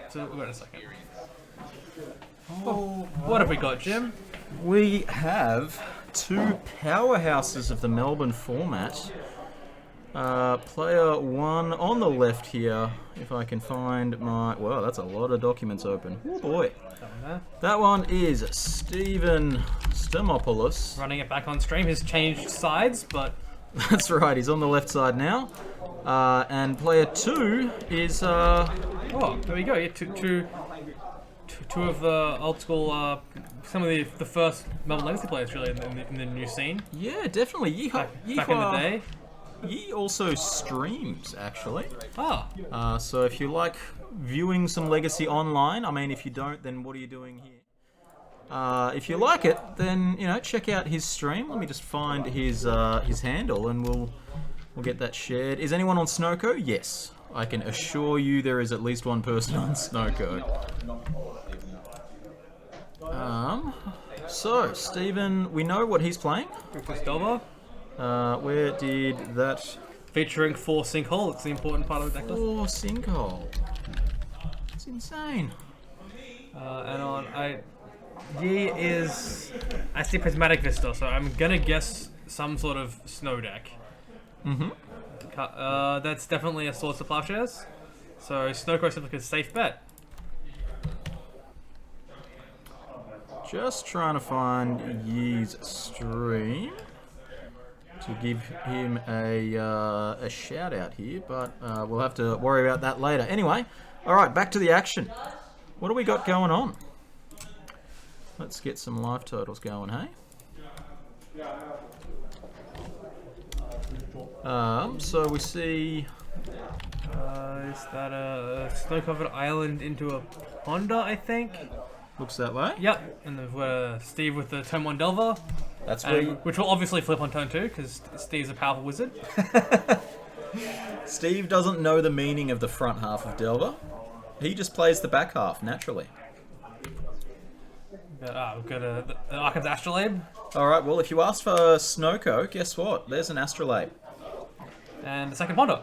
So we've got a second. Oh, what have we got, Jim? We have two powerhouses of the Melbourne format. Player one on the left here, if I can find my... Wow, that's a lot of documents open. Oh boy. That one is Stephen Stemopoulos. Running it back on stream. He's changed sides, but... That's right, he's on the left side now. And player two is... Oh, there we go. Yeah, two of the old school... some of the first Melbourne Legacy players, really, in the new scene. Yeah, definitely. Back in the day. He also streams, actually. Ah. So if you like viewing some Legacy online, I mean, if you don't, then what are you doing here? If you like it, then, you know, check out his stream. Let me just find his handle, and we'll get that shared. Is anyone on Snowco? Yes. I can assure you there is at least one person on Snowco. So, Stephen, we know what he's playing. Delver. Where did that... Featuring 4 Sinkhole, it's the important part of the deck list. 4 Sinkhole. It's insane. And on... He is... I see Prismatic Vista, so I'm gonna guess some sort of snow deck. Mm-hmm. That's definitely a Swords to Plowshares. So Snowcrow seems like a safe bet. Just trying to find Yee's stream to give him a shout out here, but we'll have to worry about that later. Anyway, all right, back to the action. What do we got going on? Let's get some life totals going, hey? So we see... is that a snow-covered island into a Honda, I think? Looks that way. Yep, and we've got Steve with the turn 1 Delver. That's where which will obviously flip on turn 2, because Steve's a powerful wizard. Steve doesn't know the meaning of the front half of Delver. He just plays the back half, naturally. We've got the Arkham's Astrolabe. Alright, well, if you asked for Snowco, guess what? There's an Astrolabe. And the second Ponder.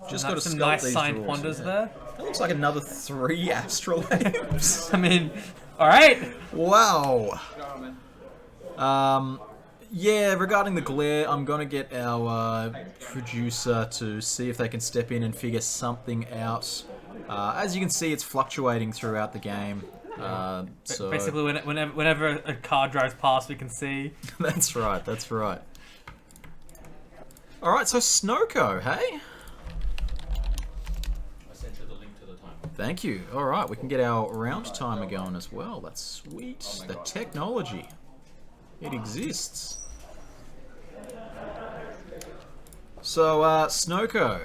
Just got to some nice signed Ponders there. That looks like another 3 Astrolabes. I mean, alright. Wow. Yeah, regarding the glare, I'm going to get our producer to see if they can step in and figure something out. As you can see, it's fluctuating throughout the game. So basically, whenever a car drives past, we can see. That's right, that's right. Alright, so Snowco, hey? I sent you the link to the timer. Thank you. Alright, we can get our round timer going as well. That's sweet. The technology. It exists. So, Snowco.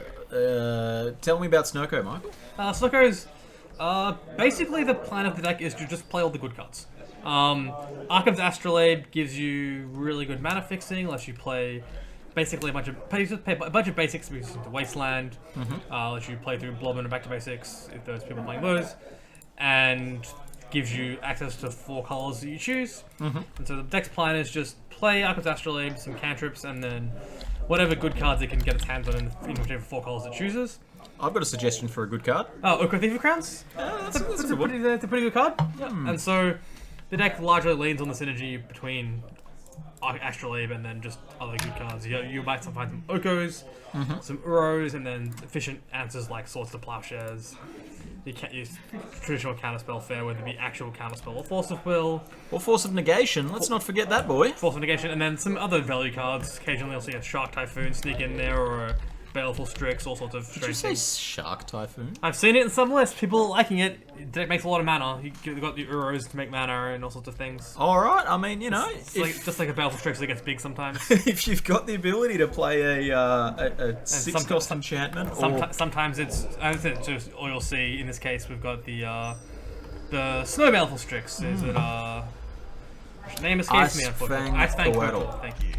Tell me about Snowco, Michael. Snowco's... basically the plan of the deck is to just play all the good cards. Arkham's Astrolabe gives you really good mana fixing, unless you play basically a bunch of basics, moves into Wasteland, lets you play through Blob and Back to Basics, if there's people playing those, and gives you access to 4 colors that you choose. And so the deck's plan is just play Arkham's Astrolabe, some cantrips, and then whatever good cards it can get its hands on in whichever 4 colors it chooses. I've got a suggestion for a good card. Oh, Okra Thief of Crowns? That's a It's a pretty good card. Yep. And so the deck largely leans on the synergy between Astrolabe and then just other good cards. You might find some Okos, some Uros, and then efficient answers like Swords to Plowshares. You can't use traditional counterspell fair, whether it be actual counterspell or Force of Will. Or Force of Negation, let's not forget that boy. Force of Negation, and then some other value cards. Occasionally you'll see a Shark Typhoon sneak in there, or a Baleful Strix, all sorts of strange Did you say things. Shark Typhoon? I've seen it in some lists. People are liking it. It makes a lot of mana. You've got the Uros to make mana and all sorts of things. Alright, I mean, you know... It's just like a Baleful Strix that gets big sometimes. If you've got the ability to play a 6-cost enchantment, sometimes it's... or you'll see, in this case, we've got the Snow Baleful Strix. Is it, name escapes me, unfortunately. Ice Fang Quetzal. Thank you.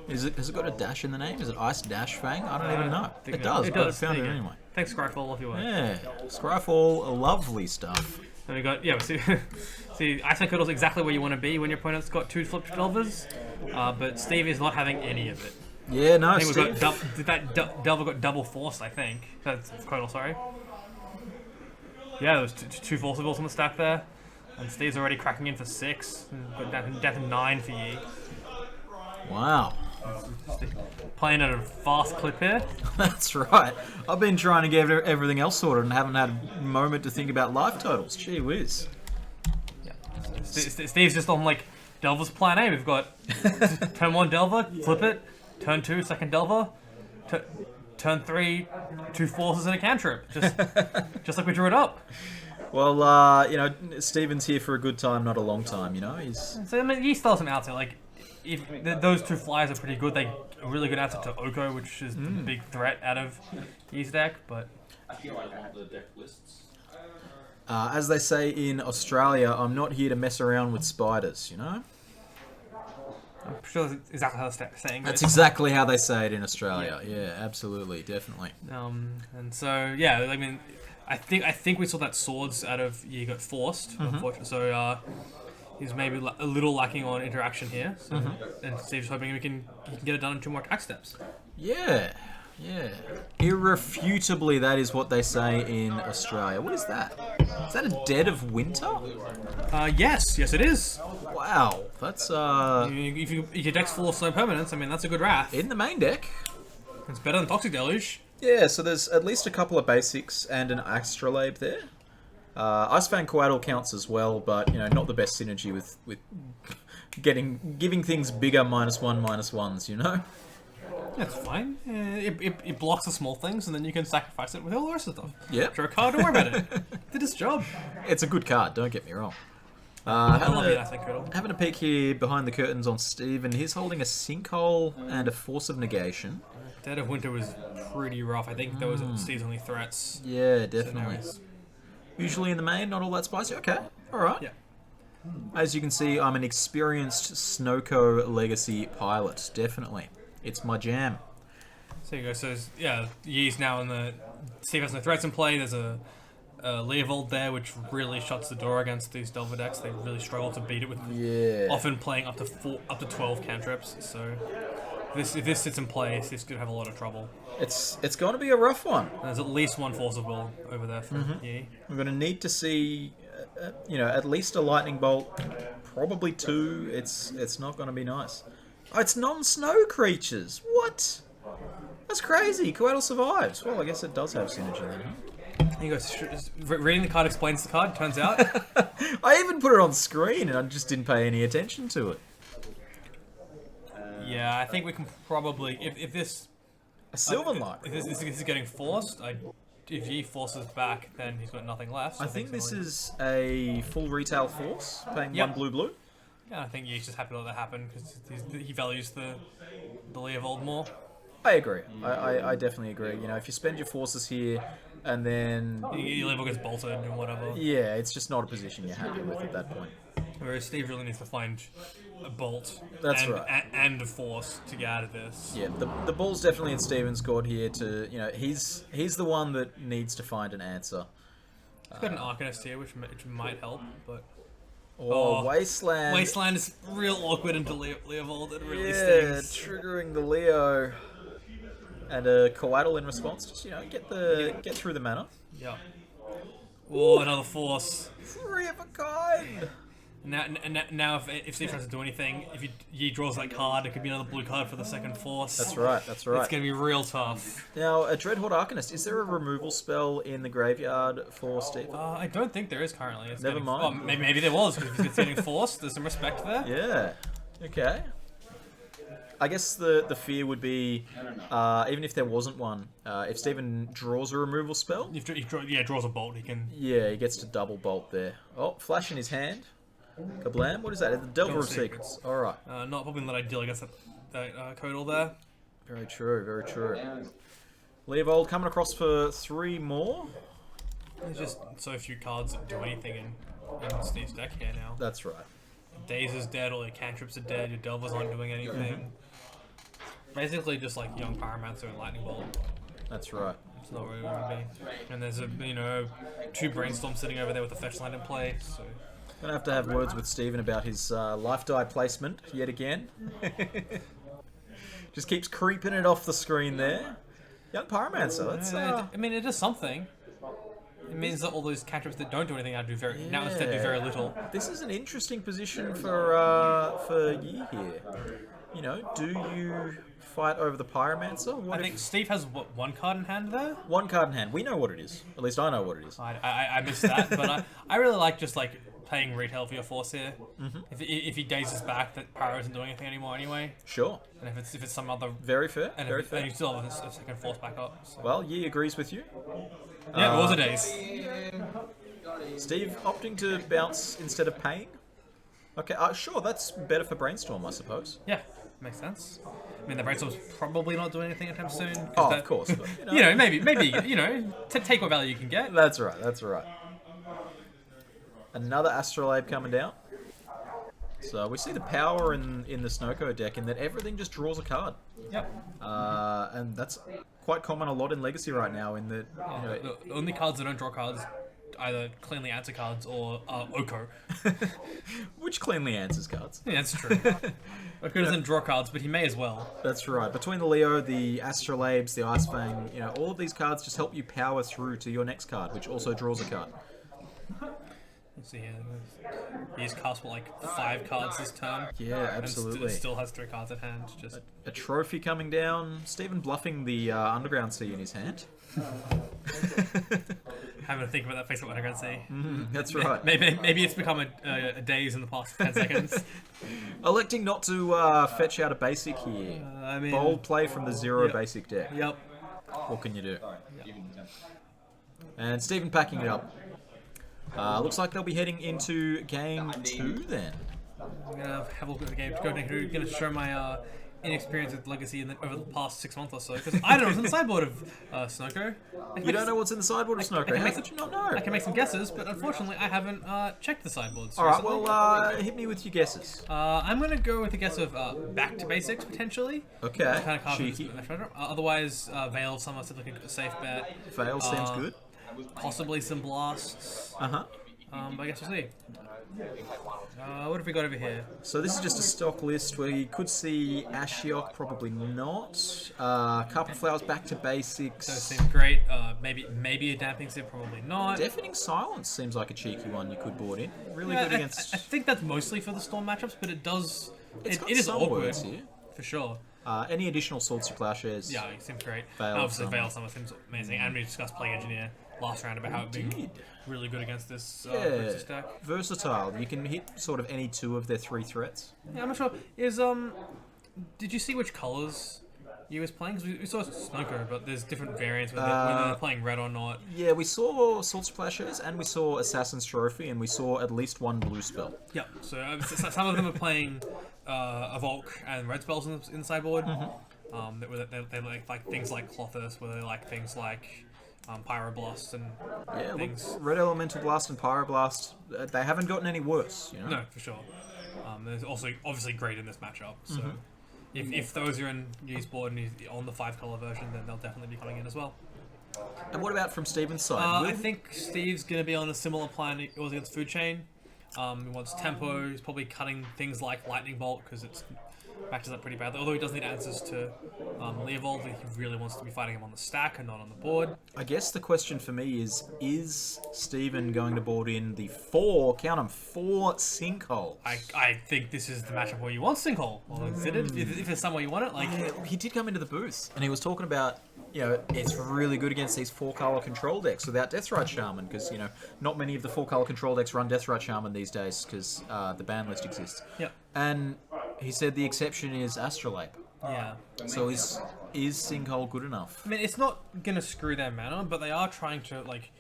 Has it got a dash in the name? Is it Ice Dash Fang? I don't even know. It does, but I found it anyway. Thanks, Scryfall, off your way. Yeah, Scryfall, lovely stuff. And we got, see Ice Fang Quetzal is exactly where you want to be when your opponent's got 2 flipped Delvers, but Steve is not having any of it. Yeah, no, I think Steve. Delver got double force, I think. That's Quetzal, sorry. Yeah, there's two forcibles on the stack there. And Steve's already cracking in for 6. Got down to 9 for Yi. Wow. Playing at a fast clip here. That's right. I've been trying to get everything else sorted and haven't had a moment to think about life totals. Gee whiz. Steve's just on like Delver's plan A. We've got turn 1 Delver, flip it. Turn 2, second Delver. Turn 3, 2 forces and a cantrip. Just like we drew it up. Well, Steven's here for a good time, not a long time. He's. So I mean, Yi still has some outs here. Like, if those 2 flyers are pretty good, they a really good answer to Oko, which is the big threat out of Yi's deck. But I want the deck lists. As they say in Australia, I'm not here to mess around with spiders. I'm sure that's exactly how they're saying it. That's exactly how they say it in Australia. Yeah, absolutely, definitely. And so yeah, I mean, I think we saw that swords out of Yi got forced, unfortunately. So he's maybe a little lacking on interaction here. So, and Steve's hoping he can get it done in 2 more attack steps. Yeah. Irrefutably, that is what they say in Australia. What is that? Is that a dead of winter? Yes, it is. Wow, that's If your deck's full of slow permanents, I mean that's a good wrath. in the main deck. It's better than Toxic Deluge. Yeah, so there's at least a couple of basics and an Astrolabe there. Icefang Coatl counts as well, but not the best synergy with giving things bigger -1/-1s. That's fine. It blocks the small things, and then you can sacrifice it with all the rest of the stuff. Yep. Draw a card, don't worry about it. Did its job. It's a good card, don't get me wrong. I love it, I think, Having a peek here behind the curtains on Steve, and he's holding a Sinkhole and a Force of Negation. Dead of Winter was pretty rough. I think those are Steve's only threats. Yeah, definitely. Usually in the main, not all that spicy. Okay, alright. Yeah. As you can see, I'm an experienced Snowco Legacy pilot, definitely. It's my jam. So there you go. So yeah, Yi's now in the. Steve has no threats in play. There's a Leovold there, which really shuts the door against these Delver decks. They really struggle to beat it with often playing up to 12 cantrips. So if this sits in play, Steve's gonna have a lot of trouble. It's going to be a rough one. And there's at least 1 Force of Will over there for Yi. We're going to need to see, at least a Lightning Bolt, probably 2. It's not going to be nice. Oh, it's non-snow creatures. What? That's crazy. Coatl survives. Well, I guess it does have synergy then, huh? He goes, reading the card explains the card, turns out. I even put it on screen and I just didn't pay any attention to it. Yeah, I think we can probably... If this... A Sylvan Light. If this is getting forced, if Yi forces back, then he's got nothing left. So I think this is a full retail force, paying 1 blue. Yeah, I think Yi's just happy to let that happen because he values the Leovold more. I agree. I definitely agree. If you spend your forces here and then... Your Leovold gets bolted and whatever. Yeah, it's just not a position you're happy with at that point. Whereas Steve really needs to find a bolt and a force to get out of this. Yeah, the ball's definitely in Steven's court here to, he's the one that needs to find an answer. He's got an Arcanist here, which might help, but... Wasteland. Wasteland is real awkward into Leovold. It really stings. Triggering the Leo. And a Coatl in response. Just, get through the mana. Yeah. Oh, another force. 3 of a kind. Now if Steve tries to do anything, if Yi draws that card, it could be another blue card for the second force. That's right. It's going to be real tough. Now, a Dreadhorde Arcanist, is there a removal spell in the graveyard for Steve? I don't think there is currently. Never mind. Oh, maybe there was, because he's getting forced. There's some respect there. Yeah. Okay. I guess the fear would be, even if there wasn't one, if Steven draws a removal spell... draws a bolt, he can... Yeah, he gets to double bolt there. Oh, flash in his hand. Kablam, what is that? The Delver of Secrets. Alright. Not probably that ideal against that Coatl there. Very true, very true. Leovold coming across for 3 more. There's just so few cards that do anything in Steve's deck here now. That's right. Daze is dead, all your cantrips are dead, your Delvers aren't doing anything. Basically just like Young Pyromancer and Lightning Bolt. That's right. It's not where it would be. And there's 2 Brainstorms sitting over there with a fetch land in play, so... Gonna have to have words with Steven about his life die placement yet again. Just keeps creeping it off the screen there. Young Pyromancer, that's... I mean, it is something. It means that all those cantrips that don't do anything now do very little. This is an interesting position for Yi here. You know, do you fight over the Pyromancer? What I think Steve has one card in hand there. one card in hand? We know what it is. At least I know what it is. I missed that, but I really like just like paying retail for your force here. If he dazes back, that Pyro isn't doing anything anymore anyway. Sure. And if it's some other Very fair. and Very if fair. you still have a second force back up. So. Well, Yi agrees with you. Yeah, it was a daze. Steve opting to bounce instead of paying. Okay, sure, that's better for Brainstorm, I suppose. Yeah, makes sense. I mean, the Brainstorm's probably not doing anything anytime soon. Oh, of course. But, maybe to take what value you can get. That's right, that's right. Another Astrolabe coming down. So we see the power in the Snoko deck in that everything just draws a card. Yep. And that's quite common a lot in Legacy right now in that, you know, The only cards that don't draw cards either cleanly answer cards or Oko. which cleanly answers cards. Yeah, that's true. Oko doesn't draw cards, but he may as well. That's right. Between the Leo, the Astrolabes, the Ice Fang, you know, all of these cards just help you power through to your next card, which also draws a card. Let's see here. He's cast like 5 cards this turn. Yeah, absolutely. And still has 3 cards at hand. Just A trophy coming down. Stephen bluffing the Underground Sea in his hand. having to think about that face up underground sea. That's right. Maybe it's become a daze in the past 10 seconds. Electing not to fetch out a basic here. I mean, Bold play from the 0 basic deck. Yep. What can you do? And Stephen packing it up. Looks like they'll be heading into game 2 then. I'm gonna have a look at the game. I'm gonna show my inexperience with Legacy over the past 6 months or so, because I don't know what's in the sideboard of Snoko. You don't know what's in the sideboard of Snoko? How could you not know? I can make some guesses, but unfortunately I haven't checked the sideboards. Alright, recently. well, hit me with your guesses. I'm gonna go with a guess of back to basics potentially. Okay, Kind of cheeky. Otherwise, Veil Summer seems like a safe bet. Fail seems good. Possibly some blasts. Uh-huh. But I guess we'll see. What have we got over here? So this is just a stock list where you could see Ashiok, probably not. Carpet Flowers back to basics. Those seem great. Maybe a damping sieve, probably not. Deafening Silence seems like a cheeky one you could board in. Really Yeah, good against... I think that's mostly for the Storm matchups, but it does. It's It got is some awkward words here. for sure. Any additional Swords to Plowshares? Yeah, it seems great. Veil Obviously, Summer. Veil Summer seems amazing, and we discussed Plague Engineer last round about how it being Indeed. really good against this Yeah, Princess deck. versatile. You can hit sort of any 2 of their 3 threats. Yeah, I'm not sure. Did you see which colors you was playing? Because we saw Snoko, but there's different variants whether they're playing red or not. Yeah, we saw Swords to Plowshares and we saw Assassin's Trophy and we saw at least 1 blue spell. Yeah. So some of them are playing Evoke and red spells in the sideboard. They like things like Clothis, where they like things like Pyroblast and Yeah, things. look, Red Elemental Blast and Pyroblast, they haven't gotten any worse, you know? No, for sure. There's also obviously great in this matchup. So if those are in Yu's board and he's on the 5-color version, then they'll definitely be coming in as well. And what about from Steven's side? I think Steve's going to be on a similar plan he was against Food Chain. He wants tempo. He's probably cutting things like Lightning Bolt because it matches up pretty badly. Although he does need answers to Leovold, he really wants to be fighting him on the stack and not on the board. I guess the question for me is Steven going to board in the 4 Sinkhole? I think this is the matchup where you want Sinkhole. Well, if there's somewhere you want it, like... Yeah, he did come into the booth and he was talking about, you know, it's really good against these 4-color control decks without Deathrite Shaman because, you know, not many of the 4-color control decks run Deathrite Shaman these days because the ban list exists. Yep. And he said the exception is Astrolabe. Yeah. So is Sinkhole good enough? I mean, it's not going to screw their mana, but they are trying to, like...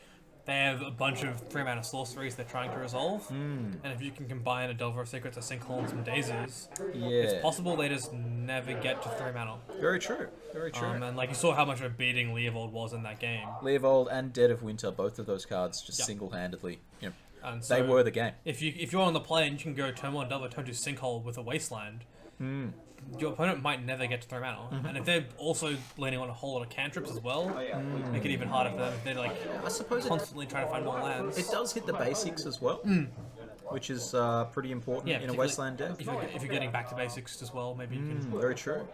They have a bunch of 3-mana sorceries they're trying to resolve. And if you can combine a Delver of Secrets, a Sinkhole, and some Dazes, it's possible they just never get to 3 mana. Very true. Very true. And like you saw how much of a beating Leovold was in that game. Leovold and Dead of Winter, both of those cards just single-handedly, you know, And they so were the game. If you're on the play and you can go turn 1 Delver, turn 2 Sinkhole with a Wasteland, your opponent might never get to 3 mana. And if they're also leaning on a whole lot of cantrips as well, make it even harder for them if they're like I suppose constantly trying to find more lands. it does hit the basics as well. which is pretty important Yeah, in a particularly wasteland deck. If you're getting back to basics as well, maybe you can Very true.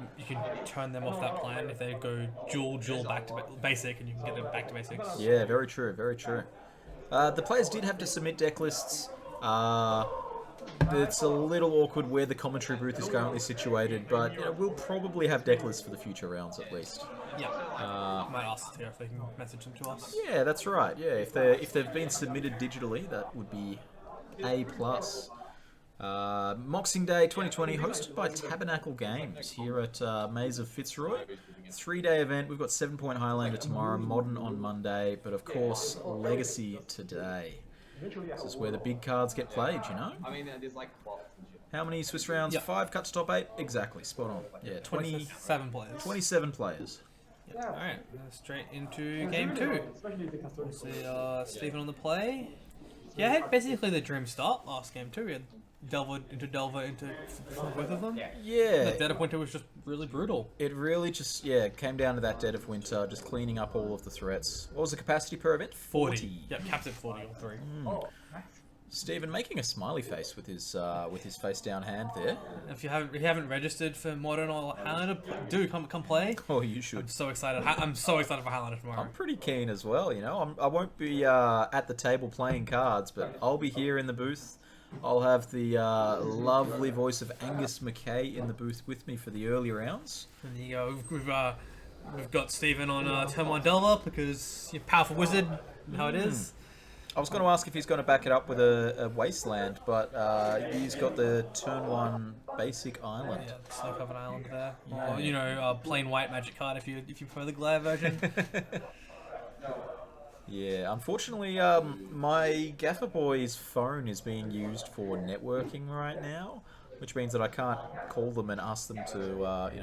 turn them off that plan if they go dual back to basic, and you can get them back to basics. Yeah, very true, very true. The players did have to submit deck lists. It's a little awkward where the commentary booth is currently situated, but we'll probably have deck lists for the future rounds at least. Yeah. Might ask here if they can message them to us. Yeah, that's right. Yeah, if they've been submitted digitally, that would be A+. Moxing Day 2020, hosted by Tabernacle Games here at Maze of Fitzroy. 3-day event. We've got 7 Point Highlander tomorrow, Modern on Monday, but of course Legacy today. This is where the big cards get played, you know? I mean, there's like plots and shit. How many Swiss rounds? Yep. 5 cut to top 8? Exactly, spot on. Yeah, 27 players. 27 players. Alright, straight into game 2. We'll see Stephen on the play. Yeah, had basically the dream start last game too. We had Delver into both of them. The Yeah, Dead of Winter was just really brutal. it really just, came down to that Dead of Winter, just cleaning up all of the threats. What was the capacity per event? 40. Yep, capped at 40 all three. Stephen making a smiley face with his face down hand there. If you haven't registered for Modern or Highlander, do come play. Oh, you should. I'm so excited. I'm so excited for Highlander tomorrow. I'm pretty keen as well, you know. I won't be at the table playing cards, but I'll be here in the booth. I'll have the lovely voice of Angus McKay in the booth with me for the early rounds. And there you go. We've got Stephen on turn 1 Delver because you're a powerful wizard. How it is. I was going to ask if he's going to back it up with a wasteland, but he's got the turn 1 basic island. Yeah, Snow Covered Island there. Or, plain white magic card if you prefer the glare version. Yeah, unfortunately, my Gaffer Boy's phone is being used for networking right now, which means that I can't call them and ask them to,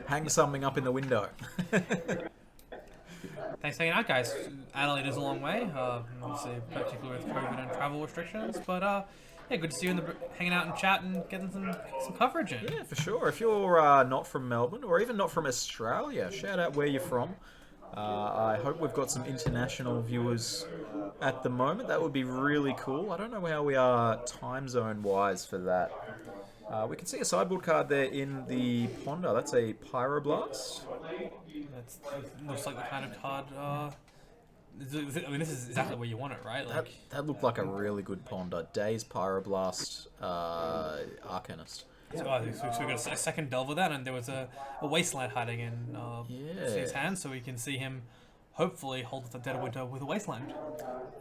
hang something up in the window. Thanks for hanging out, guys. Adelaide is a long way, obviously, particularly with COVID and travel restrictions. But good to see you hanging out and chat and getting some coverage in. Yeah, for sure. If you're not from Melbourne or even not from Australia, shout out where you're from. I hope we've got some international viewers at the moment. That would be really cool. I don't know how we are time zone wise for that. We can see a sideboard card there in the Ponder. That's a Pyroblast. That looks like the kind of card. This is exactly where you want it, right? Like That looked like a really good Ponder. Daze Pyroblast, Arcanist. So we got a second Delver then, and there was a Wasteland hiding in his hand, so we can see him hopefully hold the Dead of Winter with a Wasteland.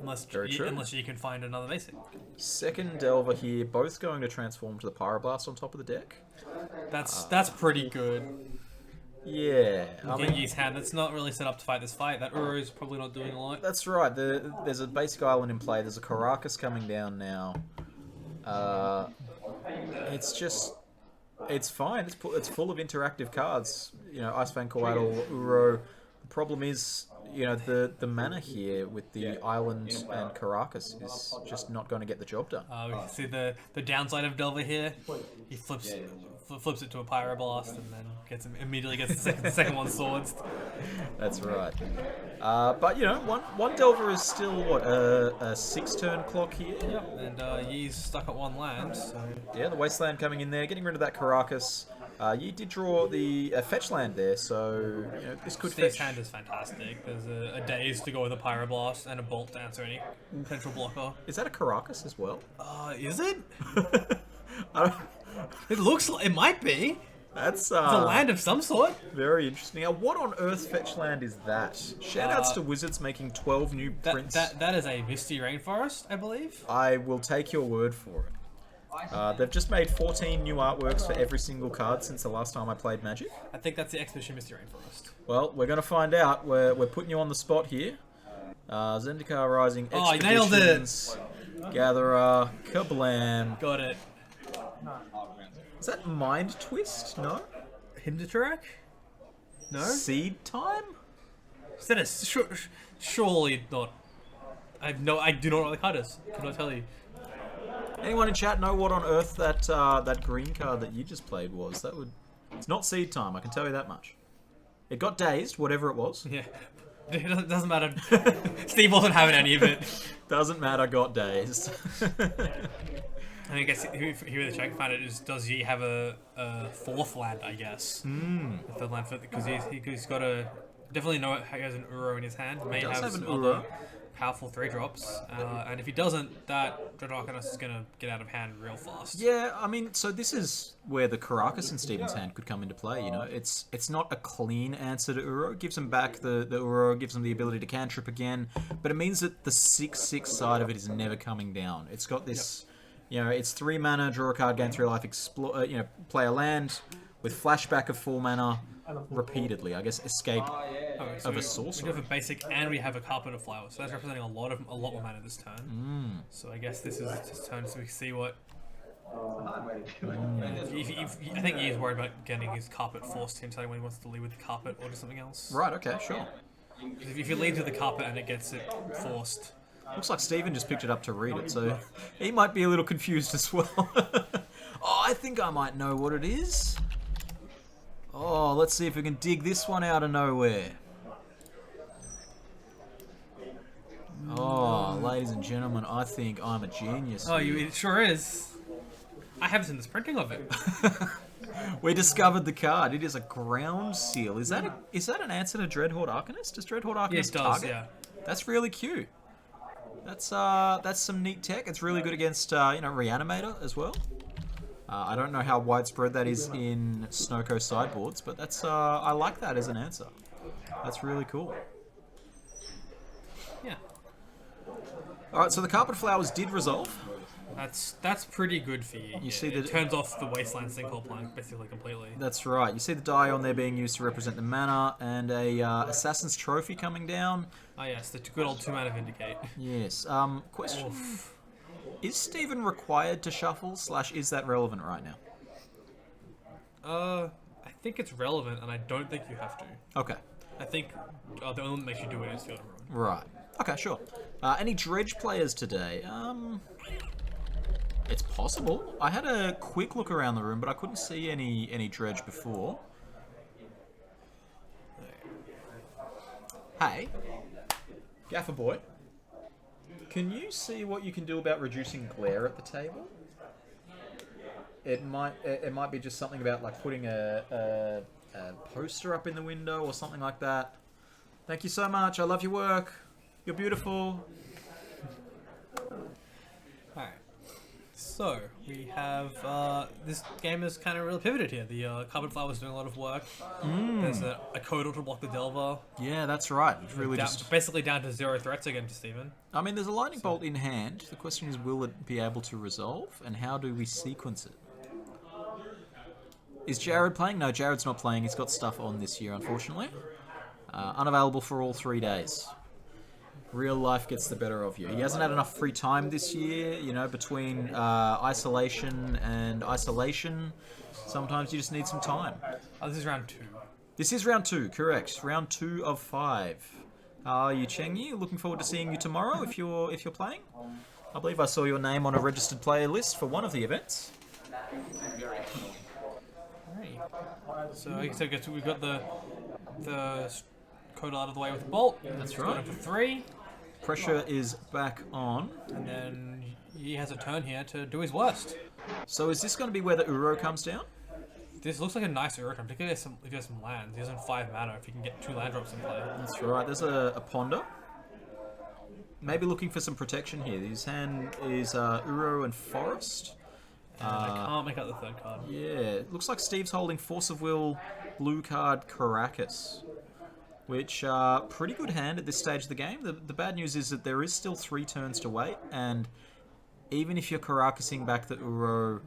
Unless you can find another basic. Second Delver here, both going to transform to the Pyroblast on top of the deck. That's pretty good. Yeah, I mean, Yi's hand, that's not really set up to fight this fight. That Uro is probably not doing a lot. that's right. There's a basic island in play. There's a Caracas coming down now. It's fine. It's full of interactive cards. Icefang Coatl, Uro. The problem is, the mana here with the island and Caracas is just not going to get the job done. We can see the downside of Delver here. He flips it to a Pyroblast and then immediately gets the second one swords. That's right. But one Delver is still a 6-turn clock here. Yep, and Yi's stuck at 1 land. So Yeah, the Wasteland coming in there, getting rid of that Caracas. You did draw the fetch land there, so this could Steve's fetch. hand is fantastic. There's a Daze to go with a Pyroblast and a Bolt to answer any potential blocker. Is that a Caracas as well? Is it? I don't- It looks like it might be. That's It's a land of some sort. very interesting. Now, what on earth fetch land is that? Shoutouts to Wizards making 12 new prints. That is a Misty Rainforest, I believe. I will take your word for it. They've just made 14 new artworks for every single card since the last time I played Magic. I think that's the Expedition Misty Rainforest. Well, we're going to find out. We're putting you on the spot here. Zendikar Rising, Oh, you nailed it. Expeditions, Gatherer, Kablam. Got it. Is that Mind Twist? No? Himdatarak? No? Seed Time? Is that surely not? I do not know what the card is. Cannot tell you. Anyone in chat know what on earth that green card that you just played was? It's not Seed Time, I can tell you that much. It got dazed, whatever it was. Yeah. It doesn't matter. Steve wasn't having any of it. Doesn't matter, got dazed. And I guess here the check find it is, does he have a fourth land, I guess? A third land, because he's got a... Definitely know he has an Uro in his hand. May does have have an some Uro. other powerful 3-drops. And if he doesn't, that Dread Arcanist is going to get out of hand real fast. Yeah, I mean, so this is where the Caracas in Steven's hand could come into play, you know. It's not a clean answer to Uro. It gives him back the Uro, gives him the ability to cantrip again, but it means that the 6/6 side of it is never coming down. It's got this... You know, it's 3 mana, draw a card, gain 3 life, play a land with flashback of 4 mana repeatedly. I guess escape So of a sorcerer. We have a basic and we have a Carpet of Flowers, so that's representing a lot more mana this turn. So I guess this is his turn, so we see what. I think he's worried about getting his Carpet forced to him, so when he wants to lead with the Carpet or do something else. Right. Okay. Sure. If you lead with the Carpet and it gets it forced. Looks like Steven just picked it up to read it, so he might be a little confused as well. Oh, I think I might know what it is. Oh, let's see if we can dig this one out of nowhere. Oh, ladies and gentlemen, I think I'm a genius. Oh, it sure is. I haven't seen this printing of it. We discovered the card. It is a ground seal. Is that an answer to Dreadhorde Arcanist? Does Dreadhorde Arcanist Yeah, it does, target? yeah. That's really cute. That's some neat tech. It's really good against Reanimator as well. I don't know how widespread that is in Snowco sideboards, but that's I like that as an answer. That's really cool. Yeah. All right, so the Carpet Flowers did resolve. That's pretty good for you. You see it that- turns off the Wasteland Sinkhole plank basically completely. That's right. You see the die on there being used to represent the mana, and a Assassin's Trophy coming down. Oh yes, the good old 2 mana Vindicate. Yes. Question: Is Steven required to shuffle? / Is that relevant right now? I think it's relevant, and I don't think you have to. Okay. I think the only one that makes you do it is Field of Ruin. Right. Okay. Sure. Any Dredge players today? It's possible. I had a quick look around the room, but I couldn't see any Dredge before. Hey, Gaffer Boy, can you see what you can do about reducing glare at the table? It might be just something about like putting a poster up in the window or something like that. Thank you so much. I love your work. You're beautiful. Alright. So, we have, this game is kind of really pivoted here. The Carpet Flower is doing a lot of work. There's a Codal to block the Delver. Yeah, that's right. It's really Basically down to 0 threats again to Steven. I mean, there's a lightning bolt in hand. The question is, will it be able to resolve, and how do we sequence it? Is Jared playing? No, Jared's not playing. He's got stuff on this year, unfortunately. Unavailable for all 3 days. Real life gets the better of you. He hasn't had enough free time this year, you know, between isolation and isolation. Sometimes you just need some time. Oh, this is round 2. This is round 2, correct. Round 2 of 5. How are you, Chengyi? Looking forward to seeing you tomorrow if you're playing. I believe I saw your name on a registered player list for one of the events. Alright. So, I guess we've got the Codal out of the way with the bolt. That's Got right. him for 3. Pressure is back on. And then he has a turn here to do his worst. So is this going to be where the Uro comes down? This looks like a nice Uro turn, particularly if he has some lands. He has 5 mana if he can get 2 land drops in play. That's right. There's a Ponder. Maybe looking for some protection here. His hand is Uro and Forest. And I can't make out the third card. Yeah, it looks like Steve's holding Force of Will, blue card Caracas. Which, pretty good hand at this stage of the game. The bad news is that there is still 3 turns to wait, and even if you're Caracasing back the Uro,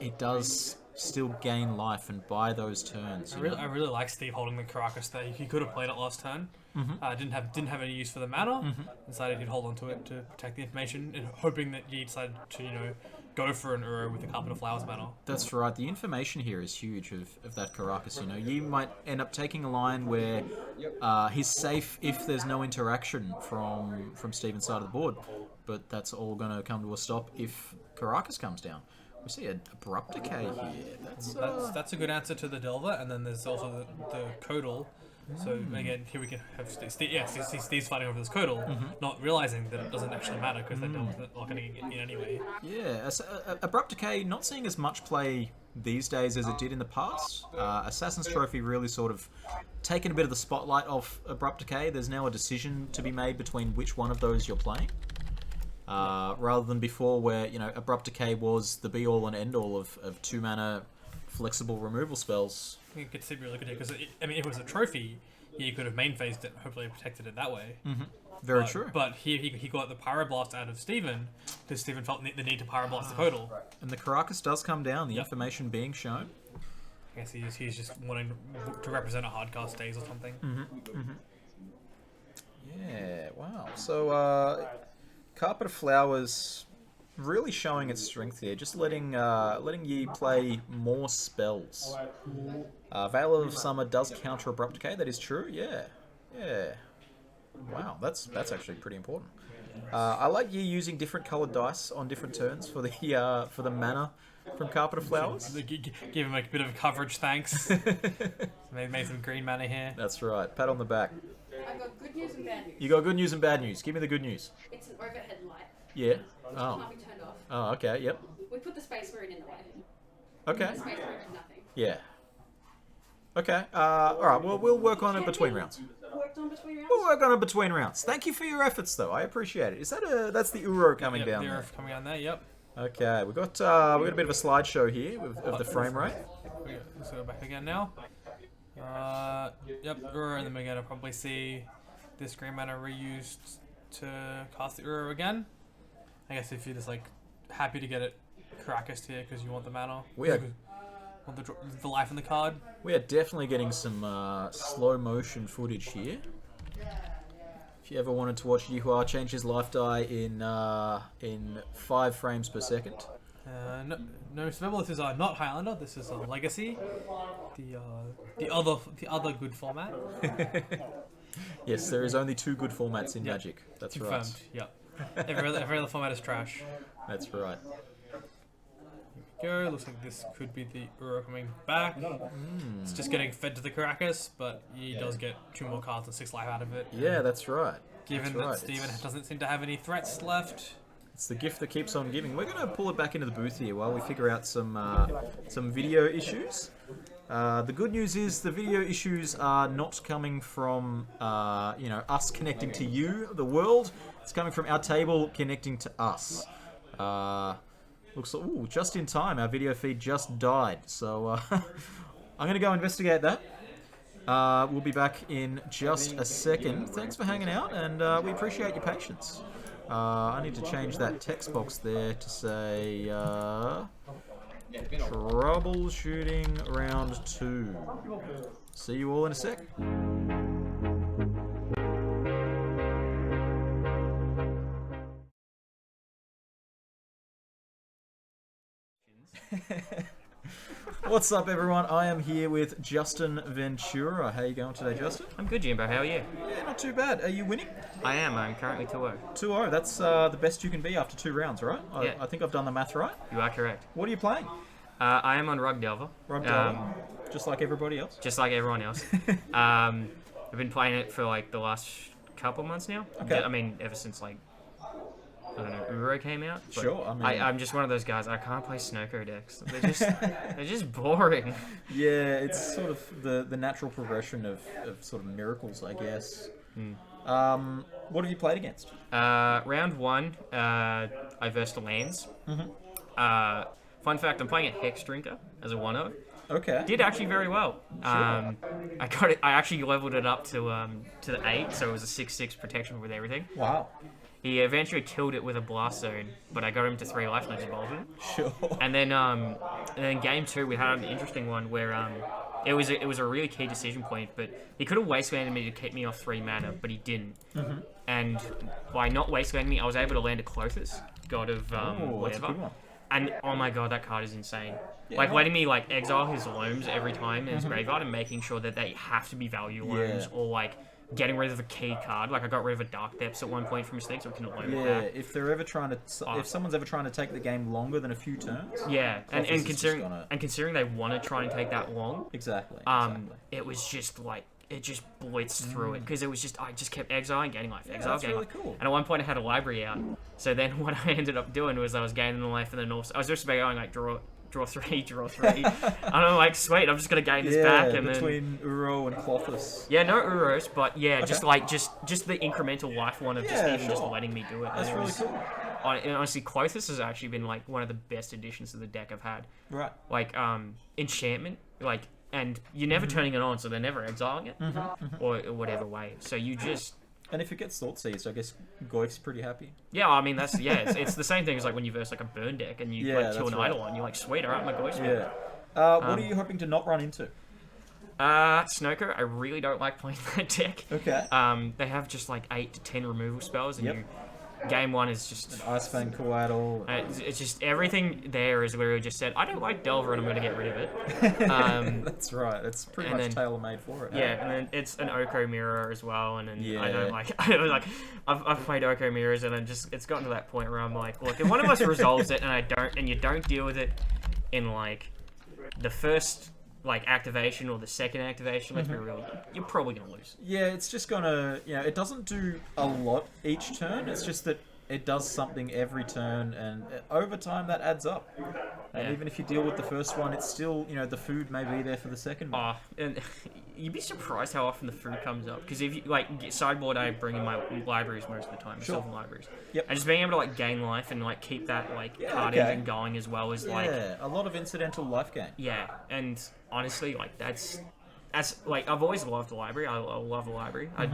it does still gain life and buy those turns. I really like Steve holding the Caracas there. He could have played it last turn. Didn't have any use for the mana. Decided he'd hold on to it to protect the information, and hoping that he decided to go for an Uro with the Carpet of Flowers mana. That's right. The information here is huge of that Caracas. You know, you might end up taking a line where he's safe if there's no interaction from Steven's side of the board, but that's all going to come to a stop if Caracas comes down. We see an Abrupt Decay here. That's a good answer to the Delver, and then there's also the Codal So again, here we can have Steve's fighting over this Codal, not realizing that it doesn't actually matter because they're not going to get in anyway. Yeah, Abrupt Decay not seeing as much play these days as it did in the past. Assassin's Trophy really sort of taken a bit of the spotlight off Abrupt Decay. There's now a decision to be made between which one of those you're playing. Rather than before where, Abrupt Decay was the be-all and end-all of 2-mana flexible removal spells. I think it's really good because, if it was a trophy, you could have main phased it and hopefully protected it that way. Very true. But here he got the Pyroblast out of Steven because Steven felt the need to Pyroblast the Codal. And the Caracas does come down, the information being shown. I guess he's just wanting to represent a hardcast days or something. Yeah, wow. So, Carpet of Flowers really showing its strength here, just letting Yi play more spells. Veil of Summer does counter Abrupt Decay, that is true, yeah. Wow, that's actually pretty important. I like Yi using different coloured dice on different turns for the mana from Carpet of Flowers. Give him a bit of coverage, thanks. Made some green mana here. That's right, pat on the back. I got good news and bad news. You got good news and bad news. Give me the good news. It's an overhead light. Yeah. It Oh. can't be turned off. Oh, okay, yep. We put the space marine in the way. Okay. The space marine did nothing. Yeah. Okay, alright, well, we'll work on it between rounds. Worked on between rounds? We'll work on it between rounds. Thank you for your efforts, though. I appreciate it. Is that that's the Uro coming Yep, down the there? Earth coming down there, yep. Okay, we got a bit of a slideshow here of the frame rate. Let's go back again now. Yep, Uro, and then we're going to probably see this green mana reused to cast the Uro again. I guess if you're just happy to get it Caracas here because you want the mana. We are, Want the life in the card. we are definitely getting some slow motion footage here. If you ever wanted to watch Yihua change his life die in 5 frames per second. No, remember this is not Highlander. This is Legacy, the other good format. Yes, there is only 2 good formats in Yep. Magic. That's Confirmed. right. Yep. Every other format is trash. That's right. Go. Looks like this could be the Uro coming back. It's just getting fed to the Caracas, but he does get 2 more cards and 6 life out of it. Yeah, that's right. Given That's right. that Steven doesn't seem to have any threats left. It's the gift that keeps on giving. We're going to pull it back into the booth here while we figure out some video issues. The good news is the video issues are not coming from us connecting to you, the world. It's coming from our table connecting to us. Looks like, ooh, just in time. Our video feed just died. So I'm going to go investigate that. We'll be back in just a second. Thanks for hanging out, and we appreciate your patience. I need to change that text box there to say troubleshooting round 2. See you all in a sec. What's up, everyone? I am here with Justin Ventura. How you going today, Justin? I'm good, Jimbo. How are you? Yeah, not too bad. Are you winning? I am. I'm currently 2-0. 2-0. That's the best you can be after 2 rounds, right? Yeah. I think I've done the math right. You are correct. What are you playing? I am on Rug Delver. Rug Delver? Just like everybody else? Just like everyone else. I've been playing it for the last couple months now. Okay. I mean, ever since I don't know, Uro came out. But Sure, I mean- I'm just one of those guys. I can't play Snowco decks. They're just boring. Yeah, it's sort of the natural progression of sort of miracles, I guess. What have you played against? Round 1, I versed lands. Fun fact: I'm playing a Hex Drinker as a 1-0. Okay. Did actually very well. I got it. I actually leveled it up to the 8, so it was a 6/6 protection with everything. Wow. He eventually killed it with a blast zone, but I got him to 3 life and I just bolted him. Sure. And then game 2 we had an interesting one where it was a really key decision point, but he could have wastelanded me to keep me off 3 mana, but he didn't. And by not wastelanding me, I was able to land a Clothis, god of That's a whatever. good one. And oh my god, that card is insane. Yeah. Letting me exile his loams every time in his graveyard and making sure that they have to be value loams, Yeah. or getting rid of a key card. I got rid of a Dark Depths at one point from Mystique, so we can loam it Yeah, back. if they're ever trying to, if someone's ever trying to take the game longer than a few turns. Yeah, and Clothis is just considering gonna- considering they want to try and take that long, Exactly. it was just it just blitzed through it because it was just I just kept exiling, gaining life, exiling, that's gaining really life. cool. And at one point I had a library out. So then what I ended up doing was I was gaining life and then also I was just going like draw 3, draw 3. And I'm like, sweet, I'm just gonna gain this back and between Uro and Clothis. yeah, no Uros, but yeah, just the incremental life one of just Yeah, even just sure. letting me do it. That's And it really was- cool. And honestly, Clothis has actually been like one of the best additions to the deck I've had. Right. Like enchantment, like, and you're never turning it on, so they're never exiling it, or whatever way. So you just And if it gets Thought Seized, I guess Goif's pretty happy. yeah, I mean that's it's the same thing as like when you verse like a burn deck and you Yeah, like kill that's an right. idol on, you're like sweet, alright, my Goif's Yeah. What are you hoping to not run into? Snoker, I really don't like playing that deck. Okay. They have just like 8 to 10 removal spells, and Yep. game 1 is just Ice Fang Coatl. it's just everything there is where we just said I don't like Delver and I'm going to get rid of it. That's right. It's pretty and much then- tailor-made for it. Yeah, and then it's an Oko mirror as well, and then I Yeah. don't like. I was like, I've played Oko mirrors, and it's gotten to that point where I'm like, look, if one of us resolves it, and you don't deal with it in like the first like activation or the second activation, let's be real, you're probably gonna lose. Yeah, it's just gonna, it doesn't do a lot each turn. It's just that it does something every turn, and over time that adds up. And Yeah. even if you deal with the first one, it's still, the food may be there for the second one. And you'd be surprised how often the food comes up. Because if you like sideboard, I bring in my libraries most of the time, Sure. myself and libraries. Yep. And just being able to like gain life and like keep that like Yeah, card okay. engine going as well as like Yeah, a lot of incidental life gain. yeah. And honestly, like that's like I've always loved the library. I love the library. I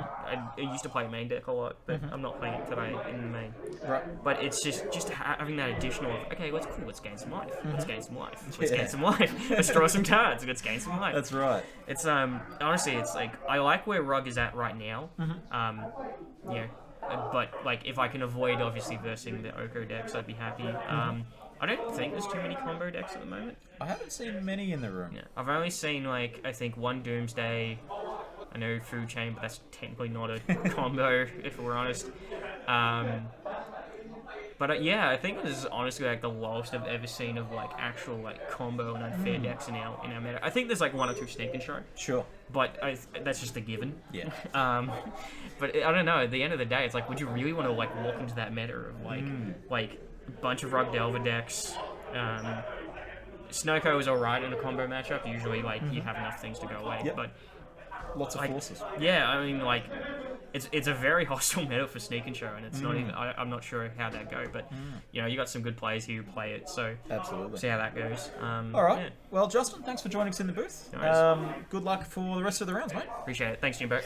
used to play main deck a lot, but I'm not playing it today in the main. Right. But it's just having that additional of okay, let's cool, let's gain some life. Let's gain some life. Let's Yeah. gain some life. Let's draw some cards. Let's gain some life. That's right. It's honestly, it's like I like where Rug is at right now. Yeah, but like if I can avoid obviously versing the Oko decks, I'd be happy. I don't think there's too many combo decks at the moment. I haven't seen many in the room. Yeah, I've only seen like I think one Doomsday. I know Food Chain, but that's technically not a combo if we're honest. But yeah, I think this is honestly like the lowest I've ever seen of like actual like combo and unfair decks in our meta. I think there's like 1 or 2 Sneak and Show, Sure. but that's just a given. Yeah. But I don't know. At the end of the day, it's like, would you really want to like walk into that meta of like a bunch of Rug Delver decks? Snoko is alright in a combo matchup. Usually, like you have enough things to go away. Yep. But Lots of like, forces. yeah, I mean, like it's a very hostile meta for Sneak and Show, and it's not even. I'm not sure how that go, but you got some good players here who play it. So Absolutely. see how that goes. All right. Yeah, Well, Justin, thanks for joining us in the booth. No worries. Good luck for the rest of the rounds, mate. appreciate it. Thanks, Jimbo.